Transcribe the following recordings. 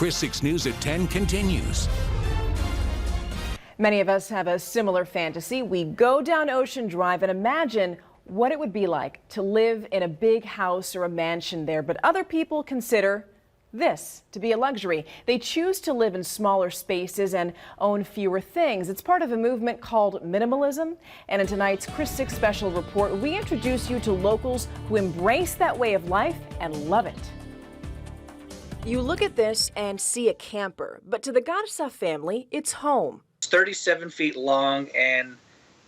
KRIS 6 News at 10 continues. Many of us have a similar fantasy. We go down Ocean Drive and imagine what it would be like to live in a big house or a mansion there. But other people consider this to be a luxury. They choose to live in smaller spaces and own fewer things. It's part of a movement called minimalism. And in tonight's KRIS 6 special report, we introduce you to locals who embrace that way of life and love it. You look at this and see a camper, but to the Garza family, it's home. It's 37 feet long and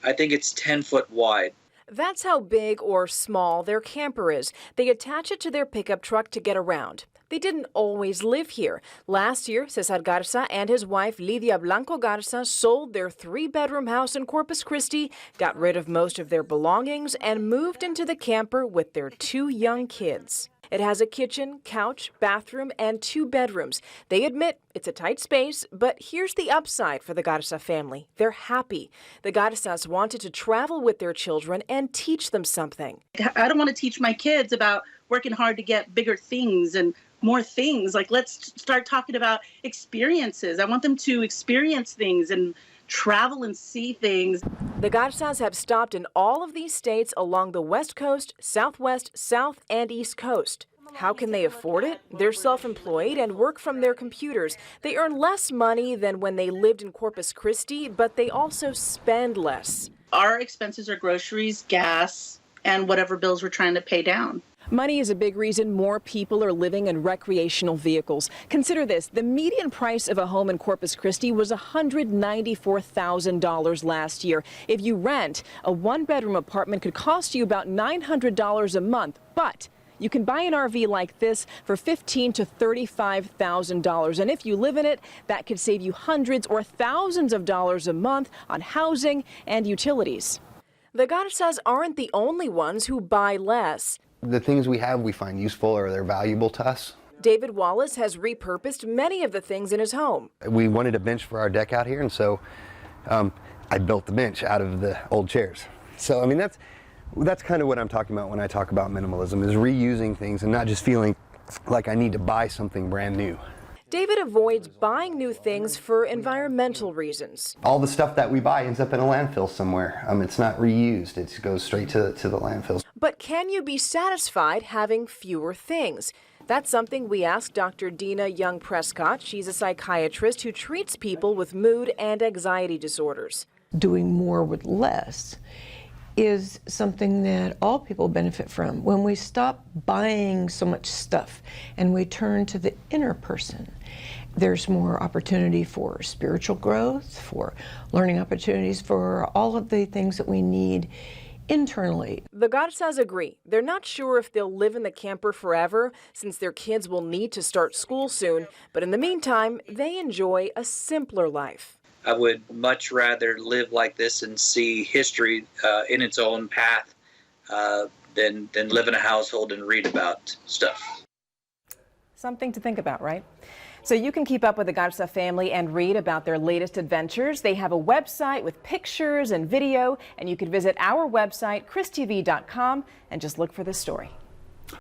I think it's 10 foot wide. That's how big or small their camper is. They attach it to their pickup truck to get around. They didn't always live here. Last year, Cesar Garza and his wife Lidia Blanco Garza sold their 3-bedroom house in Corpus Christi, got rid of most of their belongings, and moved into the camper with their 2 young kids. It has a kitchen, couch, bathroom, and 2 bedrooms. They admit it's a tight space, but here's the upside for the Garza family. They're happy. The Garzas wanted to travel with their children and teach them something. I don't want to teach my kids about working hard to get bigger things and more things. Like, let's start talking about experiences. I want them to experience things and travel and see things. The Garzas have stopped in all of these states along the West Coast, Southwest, South, and East Coast. How can they afford it? They're self-employed and work from their computers. They earn less money than when they lived in Corpus Christi, but they also spend less. Our expenses are groceries, gas, and whatever bills we're trying to pay down. Money is a big reason more people are living in recreational vehicles. Consider this. The median price of a home in Corpus Christi was $194,000 last year. If you rent, a 1-bedroom apartment could cost you about $900 a month, but you can buy an RV like this for $15,000 to $35,000. And if you live in it, that could save you hundreds or thousands of dollars a month on housing and utilities. The Garzas aren't the only ones who buy less. The things we have we find useful or they're valuable to us. David Wallace has repurposed many of the things in his home. We wanted a bench for our deck out here, and so I built the bench out of the old chairs. So I mean that's kind of what I'm talking about when I talk about minimalism, is reusing things and not just feeling like I need to buy something brand new. David avoids buying new things for environmental reasons. All the stuff that we buy ends up in a landfill somewhere. It's not reused, it goes straight to the landfills. But can you be satisfied having fewer things? That's something we asked Dr. Dina Young-Prescott. She's a psychiatrist who treats people with mood and anxiety disorders. Doing more with less is something that all people benefit from. When we stop buying so much stuff and we turn to the inner person, there's more opportunity for spiritual growth, for learning opportunities, for all of the things that we need internally. The Garzas agree. They're not sure if they'll live in the camper forever, since their kids will need to start school soon, but in the meantime, they enjoy a simpler life. I would much rather live like this and see history in its own path than live in a household and read about stuff. Something to think about, right? So you can keep up with the Garza family and read about their latest adventures. They have a website with pictures and video, and you can visit our website, kristv.com, and just look for this story.